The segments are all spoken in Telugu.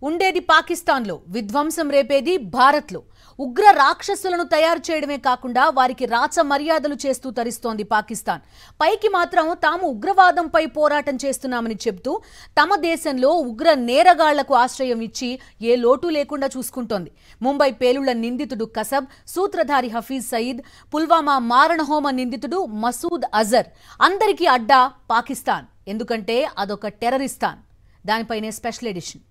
ఉండేది పాకిస్తాన్లో, విధ్వంసం రేపేది భారత్లో. ఉగ్ర రాక్షసులను తయారు చేయడమే కాకుండా వారికి రాచ మర్యాదలు చేస్తూ తరిస్తోంది పాకిస్తాన్. పైకి మాత్రం తాము ఉగ్రవాదంపై పోరాటం చేస్తున్నామని చెబుతూ తమ దేశంలో ఉగ్ర నేరగాళ్లకు ఆశ్రయం ఇచ్చి ఏ లోటు లేకుండా చూసుకుంటోంది. ముంబై పేలుళ్ల నిందితుడు కసబ్, సూత్రధారి హఫీజ్ సయీద్, పుల్వామా మారణహోమ నిందితుడు మసూద్ అజర్ అందరికీ అడ్డా పాకిస్తాన్. ఎందుకంటే అదొక టెర్రరిస్తాన్. దానిపైనే స్పెషల్ ఎడిషన్.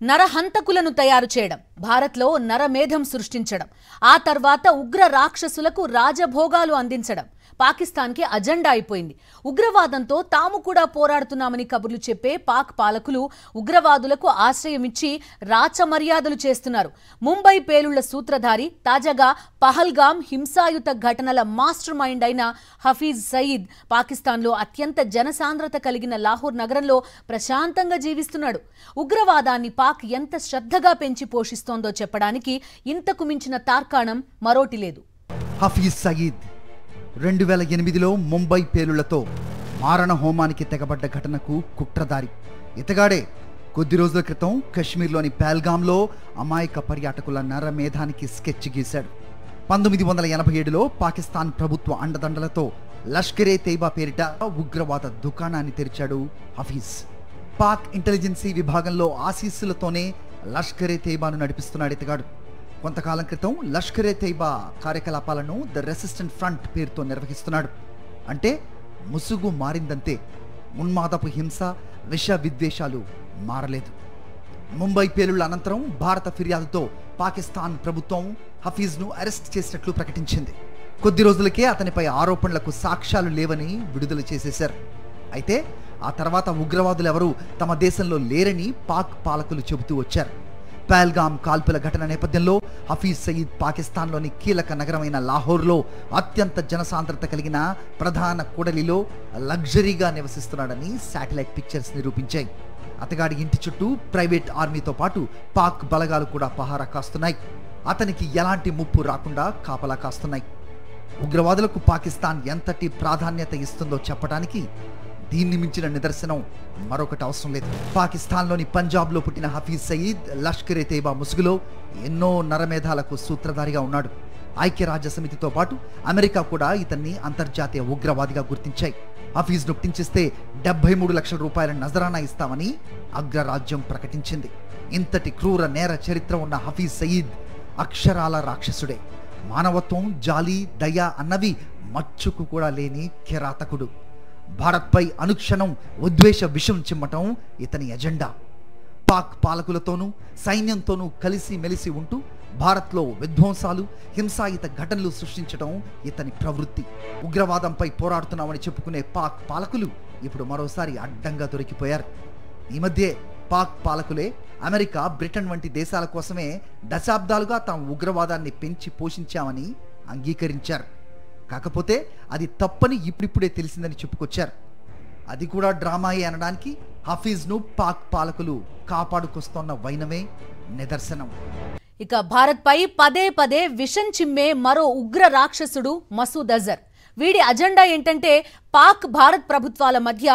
నరహంతకులను తయారు చేయడం, భారత్లో నరమేధం సృష్టించడం, ఆ తర్వాత ఉగ్ర రాక్షసులకు రాజభోగాలు అందించడం పాకిస్తాన్కి అజెండా అయిపోయింది. ఉగ్రవాదంతో తాము కూడా పోరాడుతున్నామని కబుర్లు చెప్పే పాక్ పాలకులు ఉగ్రవాదులకు ఆశ్రయమిచ్చి రాచ మర్యాదలు చేస్తున్నారు. ముంబై పేలుళ్ల సూత్రధారి, తాజాగా పహల్గామ్ హింసాయుత ఘటనల మాస్టర్ మైండ్ అయిన హఫీజ్ సయీద్ పాకిస్తాన్లో అత్యంత జనసాంద్రత కలిగిన లాహోర్ నగరంలో ప్రశాంతంగా జీవిస్తున్నాడు. ఉగ్రవాదాన్ని పాక్ ఎంత శ్రద్ధగా పెంచి పోషిస్తోందో చెప్పడానికి ఇంతకు మించిన తార్కాణం మరోటి లేదు. హఫీజ్ సయీద్ 2008లో ముంబై పేలుళ్లతో మారణ హోమానికి తెగబడ్డ ఘటనకు కుట్రదారి. ఇతగాడే కొద్ది రోజుల క్రితం కశ్మీర్లోని పహల్గామ్లో అమాయక పర్యాటకుల నరమేధానికి స్కెచ్ గీశాడు. 1987లో పాకిస్తాన్ ప్రభుత్వ అండదండలతో లష్కరే తైబా పేరిట ఉగ్రవాద దుకాణాన్ని తెరిచాడు హఫీజ్. పాక్ ఇంటెలిజెన్సీ విభాగంలో ఆశీస్సులతోనే లష్కరే తైబాను నడిపిస్తున్నాడు ఇతగాడు. కొంతకాలం క్రితం లష్కరే తైబా కార్యకలాపాలను ద రెసిస్టెంట్ ఫ్రంట్ పేరుతో నిర్వహిస్తున్నాడు. అంటే ముసుగు మారిందంతే, ఉన్మాదపు హింస, విష విద్వేషాలు మారలేదు. ముంబై పేలుళ్ల అనంతరం భారత ఫిర్యాదుతో పాకిస్తాన్ ప్రభుత్వం హఫీజ్ను అరెస్ట్ చేసినట్లు ప్రకటించింది. కొద్ది రోజులకే అతనిపై ఆరోపణలకు సాక్ష్యాలు లేవని విడుదల చేసేశారు. అయితే ఆ తర్వాత ఉగ్రవాదులు ఎవరూ తమ దేశంలో లేరని పాక్ పాలకులు చెబుతూ వచ్చారు. పహల్గామ్ కాల్పుల ఘటన నేపథ్యంలో హఫీజ్ సయీద్ పాకిస్తాన్లోని కీలక నగరమైన లాహోర్లో అత్యంత జనసాంద్రత కలిగిన ప్రధాన కూడలిలో లగ్జరీగా నివసిస్తున్నాడని శాటిలైట్ పిక్చర్స్ నిరూపించాయి. అతగాడి ఇంటి చుట్టూ ప్రైవేట్ ఆర్మీతో పాటు పాక్ బలగాలు కూడా పహారా కాస్తున్నాయి. అతనికి ఎలాంటి ముప్పు రాకుండా కాపలా కాస్తున్నాయి. ఉగ్రవాదులకు పాకిస్తాన్ ఎంతటి ప్రాధాన్యత ఇస్తుందో చెప్పడానికి దీన్ని మించిన నిదర్శనం మరొకటి అవసరం లేదు. పాకిస్తాన్లోని పంజాబ్లో పుట్టిన హఫీజ్ సయీద్ లష్కరే తైబా ముసుగులో ఎన్నో నరమేధాలకు సూత్రధారిగా ఉన్నాడు. ఐక్యరాజ్య సమితితో పాటు అమెరికా కూడా ఇతన్ని అంతర్జాతీయ ఉగ్రవాదిగా గుర్తించాయి. హఫీజ్ను ఒప్పించిస్తే 73 లక్షల రూపాయల నజరానా ఇస్తామని అగ్రరాజ్యం ప్రకటించింది. ఇంతటి క్రూర నేర చరిత్ర ఉన్న హఫీజ్ సయీద్ అక్షరాల రాక్షసుడే. మానవత్వం, జాలి, దయ అన్నవి మచ్చుకు కూడా లేని కిరాతకుడు. భారత్పై అనుక్షణం ఉద్వేష విషం చిమ్మటం ఇతని ఎజెండా. పాక్ పాలకులతోనూ సైన్యంతోనూ కలిసి మెలిసి ఉంటూ భారత్లో విధ్వంసాలు, హింసాయుత ఘటనలు సృష్టించడం ఇతని ప్రవృత్తి. ఉగ్రవాదంపై పోరాడుతున్నామని చెప్పుకునే పాక్ పాలకులు ఇప్పుడు మరోసారి అడ్డంగా దొరికిపోయారు. ఈ మధ్యే పాక్ పాలకులే అమెరికా, బ్రిటన్ వంటి దేశాల కోసమే దశాబ్దాలుగా తాము ఉగ్రవాదాన్ని పెంచి పోషించామని అంగీకరించారు. కాకపోతే అది తప్పని ఇప్పుడిప్పుడే తెలిసిందని చెప్పుకొచ్చారు. అది కూడా డ్రామాయే అనడానికి హఫీజ్ను పాక్ పాలకులు కాపాడుకొస్తోన్న వైనమే నిదర్శనం. ఇక భారత్పై పదే పదే విషం చిమ్మే మరో ఉగ్ర రాక్షసుడు మసూద్ అజర్. వీడి అజెండా ఏంటంటే పాక్, భారత్ ప్రభుత్వాల మధ్య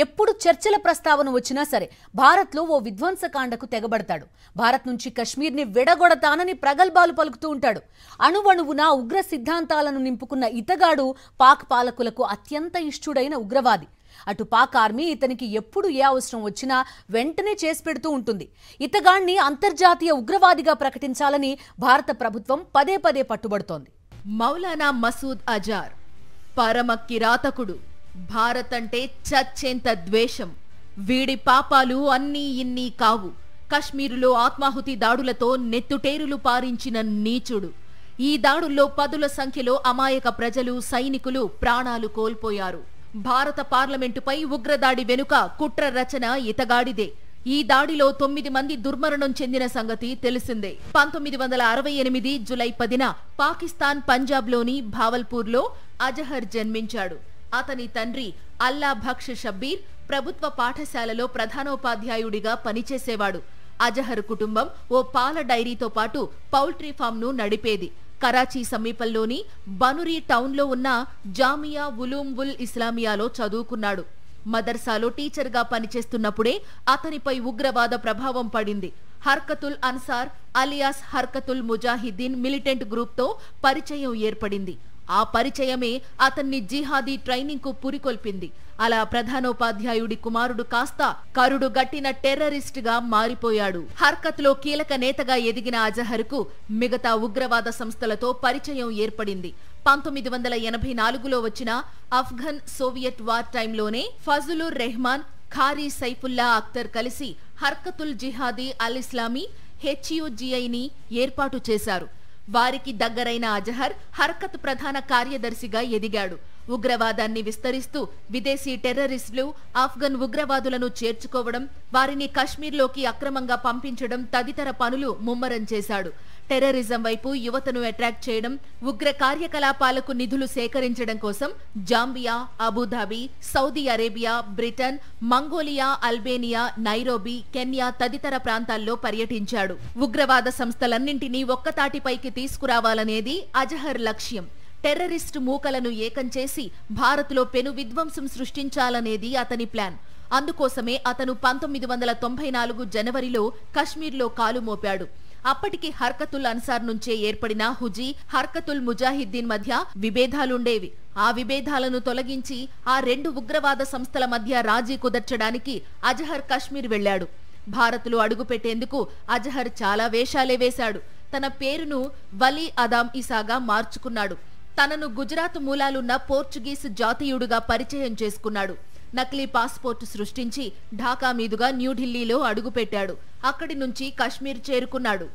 ఎప్పుడు చర్చల ప్రస్తావన వచ్చినా సరే భారత్లో ఓ విధ్వంసకాండకు తెగబడతాడు. భారత్ నుంచి కశ్మీర్ని విడగొడతానని ప్రగల్భాలు పలుకుతూ ఉంటాడు. అణువణువున ఉగ్ర సిద్ధాంతాలను నింపుకున్న ఇతగాడు పాక్ పాలకులకు అత్యంత ఇష్టుడైన ఉగ్రవాది. అటు పాక్ ఆర్మీ ఇతనికి ఎప్పుడు ఏ అవసరం వచ్చినా వెంటనే చేసి పెడుతూ ఉంటుంది. ఇతగాణ్ణి అంతర్జాతీయ ఉగ్రవాదిగా ప్రకటించాలని భారత ప్రభుత్వం పదే పదే పట్టుబడుతోంది. మౌలానా మసూద్ అజార్ పరమ కిరాతకుడు. భారత్ అంటే చచ్చేంత ద్వేషం. వీడి పాపాలు అన్నీ ఇన్నీ కావు. కశ్మీరులో ఆత్మాహుతి దాడులతో నెత్తుటేరులు పారించిన నీచుడు. ఈ దాడుల్లో పదుల సంఖ్యలో అమాయక ప్రజలు, సైనికులు ప్రాణాలు కోల్పోయారు. భారత పార్లమెంటుపై ఉగ్రదాడి వెనుక కుట్ర రచన ఇతగాడిదే. ఈ దాడిలో 9 మంది దుర్మరణం చెందిన సంగతి తెలిసిందే. 1968 జులై 10న పాకిస్తాన్ పంజాబ్లోని భావల్పూర్లో అజహర్ జన్మించాడు. అతని తండ్రి అల్లా బక్ష్ షబ్బీర్ ప్రభుత్వ పాఠశాలలో ప్రధానోపాధ్యాయుడిగా పనిచేసేవాడు. అజహర్ కుటుంబం ఓ పాల డైరీతో పాటు పౌల్ట్రీ ఫామ్ను నడిపేది. కరాచీ సమీపంలోని బనురీ టౌన్లో ఉన్న జామియా ఉలూమ్ ఉల్ ఇస్లామియాలో చదువుకున్నాడు. మదర్సాలో టీచర్గా పనిచేస్తున్నప్పుడే అతనిపై ఉగ్రవాద ప్రభావం పడింది. హర్కతుల్ అన్సార్ అలియాస్ హర్కతుల్ ముజాహిద్దీన్ మిలిటెంట్ గ్రూప్తో పరిచయం ఏర్పడింది. ఆ పరిచయమే అతన్ని జిహాదీ ట్రైనింగ్ కు పురికొల్పింది. అలా ప్రధానోపాధ్యాయుడి కుమారుడు కాస్త కరుడు గట్టిన టెర్రరిస్ట్ గా మారిపోయాడు. హర్కత్ లో కీలక నేతగా ఎదిగిన అజహర్ కు మిగతా ఉగ్రవాద సంస్థలతో పరిచయం ఏర్పడింది. 1984లో వచ్చిన ఆఫ్ఘన్ సోవియట్ వార్ టైంలోనే ఫజలుర్ రెహమాన్, ఖారీ సైఫుల్లా అఖ్తర్ కలిసి హర్కతుల్ జిహాదీ అల్ ఇస్లామీ HUGIని ఏర్పాటు చేశారు. వారికి దగ్గరైన అజహర్ హర్కత్ ప్రధాన కార్యదర్శిగా ఎదిగాడు. ఉగ్రవాదాన్ని విస్తరిస్తూ విదేశీ టెర్రరిస్టులు ఆఫ్ఘన్ ఉగ్రవాదులను చేర్చుకోవడం, వారిని కశ్మీర్లోకి అక్రమంగా పంపించడం తదితర పనులు ముమ్మరం చేశాడు. టెర్రరిజం వైపు యువతను అట్రాక్ట్ చేయడం, ఉగ్ర కార్యకలాపాలకు నిధులు సేకరించడం కోసం Zambia, Abu Dhabi, Saudi Arabia, Britain, Mongolia, Albania, Nairobi, Kenya తదితర ప్రాంతాల్లో పర్యటించాడు. ఉగ్రవాద సంస్థలన్నింటినీ ఒక్కతాటిపైకి తీసుకురావాలనేది అజహర్ లక్ష్యం. టెర్రరిస్టు మూకలను ఏకం చేసి భారత్లో పెను విధ్వంసం సృష్టించాలనేది అతని ప్లాన్. అందుకోసమే అతను 1994 జనవరిలో కశ్మీర్లో కాలు మోపాడు. అప్పటికి హర్కతుల్ అన్సార్ నుంచే ఏర్పడిన హుజీ, హర్కతుల్ ముజాహిద్దీన్ మధ్య విభేదాలుండేవి. ఆ విభేదాలను తొలగించి ఆ రెండు ఉగ్రవాద సంస్థల మధ్య రాజీ కుదర్చడానికి అజహర్ కశ్మీర్ వెళ్లాడు. భారత్లో అడుగుపెట్టేందుకు అజహర్ చాలా వేషాలే వేశాడు. తన పేరును వలీ అదాం ఇసాగా మార్చుకున్నాడు. తనను గుజరాత్ మూలాలున్న పోర్చుగీస్ జాతీయుడుగా పరిచయం చేసుకున్నాడు. నకిలీ పాస్పోర్టు సృష్టించి ఢాకా మీదుగా న్యూఢిల్లీలో అడుగుపెట్టాడు. అక్కడి నుంచి కశ్మీర్ చేరుకున్నాడు.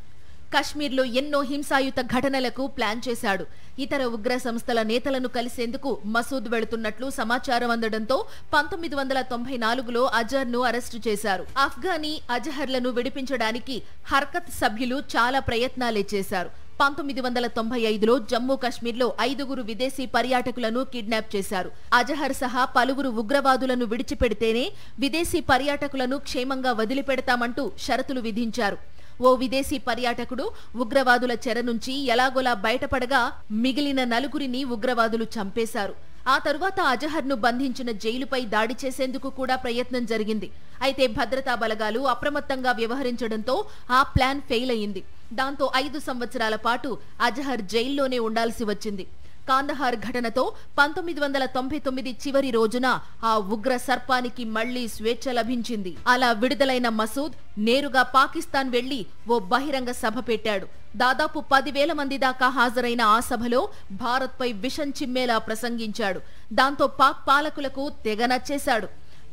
కశ్మీర్లో ఎన్నో హింసాయుత ఘటనలకు ప్లాన్ చేశాడు. ఇతర ఉగ్ర సంస్థల నేతలను కలిసేందుకు మసూద్ వెళుతున్నట్లు సమాచారం అందడంతో 1994లో అజహర్ను అరెస్టు చేశారు. ఆఫ్ఘనీ అజహర్లను విడిపించడానికి హర్కత్ సభ్యులు చాలా ప్రయత్నాలే చేశారు. 1995లో జమ్మూ కశ్మీర్లో 5 విదేశీ పర్యాటకులను కిడ్నాప్ చేశారు. అజహర్ సహా పలువురు ఉగ్రవాదులను విడిచిపెడితేనే విదేశీ పర్యాటకులను క్షేమంగా వదిలిపెడతామంటూ షరతులు విధించారు. ఓ విదేశీ పర్యాటకుడు ఉగ్రవాదుల చెర నుంచి ఎలాగోలా బయటపడగా మిగిలిన 4 ఉగ్రవాదులు చంపేశారు. ఆ తరువాత అజహర్ను బంధించిన జైలుపై దాడి చేసేందుకు కూడా ప్రయత్నం జరిగింది. అయితే భద్రతా బలగాలు అప్రమత్తంగా వ్యవహరించడంతో ఆ ప్లాన్ ఫెయిల్ అయింది. దాంతో 5 సంవత్సరాల పాటు అజహర్ జైల్లోనే ఉండాల్సి వచ్చింది. కాందహార్ ఘటనతో 1999 చివరి రోజున ఆ ఉగ్ర సర్పానికి మళ్లీ స్వేచ్ఛ లభించింది. అలా విడుదలైన మసూద్ నేరుగా పాకిస్తాన్ వెళ్లి ఓ బహిరంగ సభ పెట్టాడు. దాదాపు 10,000 మంది దాకా హాజరైన ఆ సభలో భారత్పై విషం చిమ్మేలా ప్రసంగించాడు. దాంతో పాక్ పాలకులకు తెగ నచ్చేశాడు.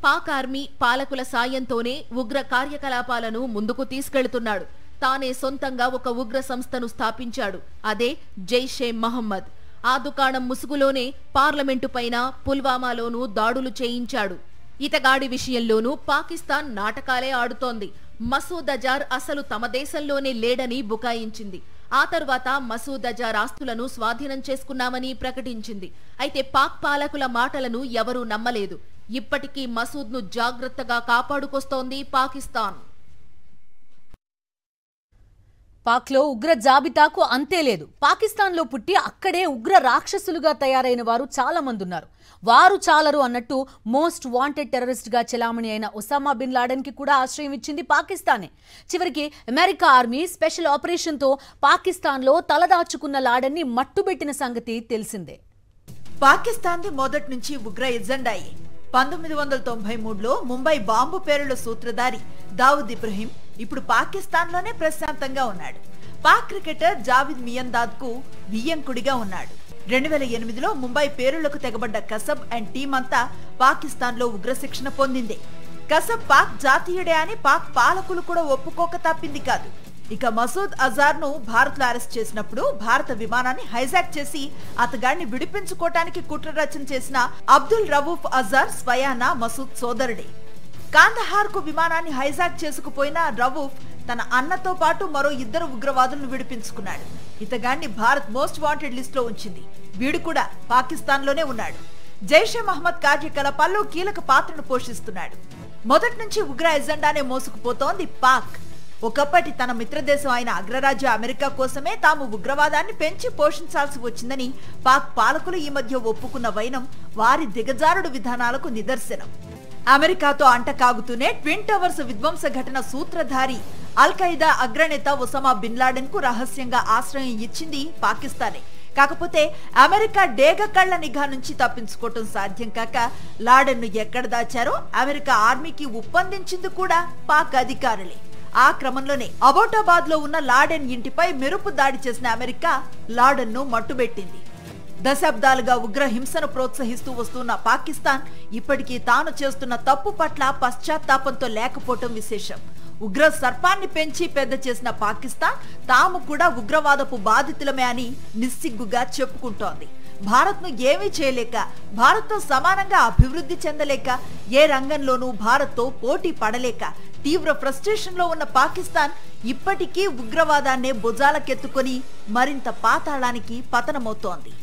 పాక్ ఆర్మీ పాలకుల సాయంతోనే ఉగ్ర కార్యకలాపాలను ముందుకు తీసుకెళ్తున్నాడు. తానే సొంతంగా ఒక ఉగ్ర సంస్థను స్థాపించాడు. అదే జైషే మహమ్మద్. ఆ దుకాణం ముసుగులోనే పార్లమెంటు పైన, పుల్వామాలోనూ దాడులు చేయించాడు. ఇతగాడి విషయంలోనూ పాకిస్తాన్ నాటకాలే ఆడుతోంది. మసూద్ అజార్ అసలు తమ దేశంలోనే లేడని బుకాయించింది. ఆ తర్వాత మసూద్ అజార్ ఆస్తులను స్వాధీనం చేసుకున్నామని ప్రకటించింది. అయితే పాక్ పాలకుల మాటలను ఎవరూ నమ్మలేదు. ఇప్పటికీ మసూద్ను జాగ్రత్తగా కాపాడుకొస్తోంది పాకిస్తాన్. పాక్లో ఉగ్ర జాబితాకు అంతే లేదు. పాకిస్తాన్లో పుట్టి అక్కడే ఉగ్ర రాక్షసులుగా తయారైన వారు చాలా మంది ఉన్నారు. వారు చాలరు అన్నట్టు మోస్ట్ వాంటెడ్ టెర్రరిస్ట్ గా చెలామణి అయిన ఒసామా బిన్ లాడెన్ కి కూడా ఆశ్రయం ఇచ్చింది పాకిస్తానే. చివరికి అమెరికా ఆర్మీ స్పెషల్ ఆపరేషన్ తో పాకిస్తాన్లో తలదాచుకున్న లాడెన్ ని మట్టుబెట్టిన సంగతి తెలిసిందే. పాకిస్తాన్ది మొదటి నుంచి ఉగ్ర ఎజెండాయే. 1993లో ముంబై బాంబు పేరుల సూత్రధారి దావుద్ ఇబ్రహీం ఇప్పుడు పాకిస్తాన్లోనే ప్రశాంతంగా ఉన్నాడు. పాక్ క్రికెటర్ జావిద్ మియందాద్ కు బియ్యంకుడిగా ఉన్నాడు. 2008లో ముంబై పేరులకు తెగబడ్డ కసబ్ అండ్ టీం అంతా పాకిస్తాన్లో ఉగ్ర శిక్షణ పొందిందే. కసబ్ పాక్ జాతీయుడే అని పాక్ పాలకులు కూడా ఒప్పుకోక తప్పింది కాదు. ఇక మసూద్ అజార్ ను భారత్ లో అరెస్ట్ చేసినప్పుడు భారత విమానాన్ని హైజాక్ చేసి అతగాడిని విడిపించుకోవటానికి కుట్ర రచన చేసిన అబ్దుల్ రవూఫ్ అజార్ స్వయానా మసూద్ సోదరుడే. కాందహార్ కు విమానాన్ని హైజాక్ చేసుకుపోయిన రవూఫ్ తన అన్నతో పాటు మరో 2 ఉగ్రవాదులను విడిపించుకున్నాడు. ఇతగాడిని భారత్ మోస్ట్ వాంటెడ్ లిస్ట్ లో ఉంచింది. వీడు కూడా పాకిస్తాన్ లోనే ఉన్నాడు. జైషే మహమ్మద్ కార్యకలాపాల్లో కీలక పాత్రను పోషిస్తున్నాడు. మొదటి నుంచి ఉగ్ర ఎజెండానే మోసుకుపోతోంది పాక్. ఒకప్పటి తన మిత్రదేశం అయిన అగ్రరాజ్య అమెరికా కోసమే తాము ఉగ్రవాదాన్ని పెంచి పోషించాల్సి వచ్చిందని పాక్ పాలకులు ఈ మధ్య ఒప్పుకున్న వైనం వారి దిగజారుడు విధానాలకు నిదర్శనం. అమెరికాతో అంటకాగుతూనే ట్విన్ టవర్స్ విధ్వంస ఘటన సూత్రధారి అల్ ఖైదా అగ్రనేత ఒసామా బిన్ లాడెన్ కు రహస్యంగా ఆశ్రయం ఇచ్చింది పాకిస్తానే. కాకపోతే అమెరికా డేగ కళ్ల నిఘా నుంచి తప్పించుకోవటం సాధ్యం కాక లాడెన్ ను ఎక్కడ దాచారో అమెరికా ఆర్మీకి ఉప్పందించింది కూడా పాక్ అధికారులే. ఆ క్రమంలోనే అబోటాబాద్ లో ఉన్న లాడెన్ ఇంటిపై మెరుపు దాడి చేసిన అమెరికా లాడెన్ ను మట్టుబెట్టింది. దశాబ్దాలుగా ఉగ్ర హింసను ప్రోత్సహిస్తూ వస్తున్న పాకిస్తాన్ ఇప్పటికీ తాను చేస్తున్న తప్పు పట్ల పశ్చాత్తాపంతో లేకపోవటం విశేషం. ఉగ్ర సర్పాన్ని పెంచి పెద్ద చేసిన పాకిస్తాన్ తాము కూడా ఉగ్రవాదపు బాధితులమే అని నిస్సిగ్గుగా చెప్పుకుంటోంది. భారత్ ను ఏమీ చేయలేక, భారత్ తో సమానంగా అభివృద్ధి చెందలేక, ఏ రంగంలోనూ భారత్ తో పోటీ పడలేక తీవ్ర ఫ్రస్ట్రేషన్ లో ఉన్న పాకిస్తాన్ ఇప్పటికీ ఉగ్రవాదాన్నే భుజాలకెత్తుకొని మరింత పాతాళానికి పతనమవుతోంది.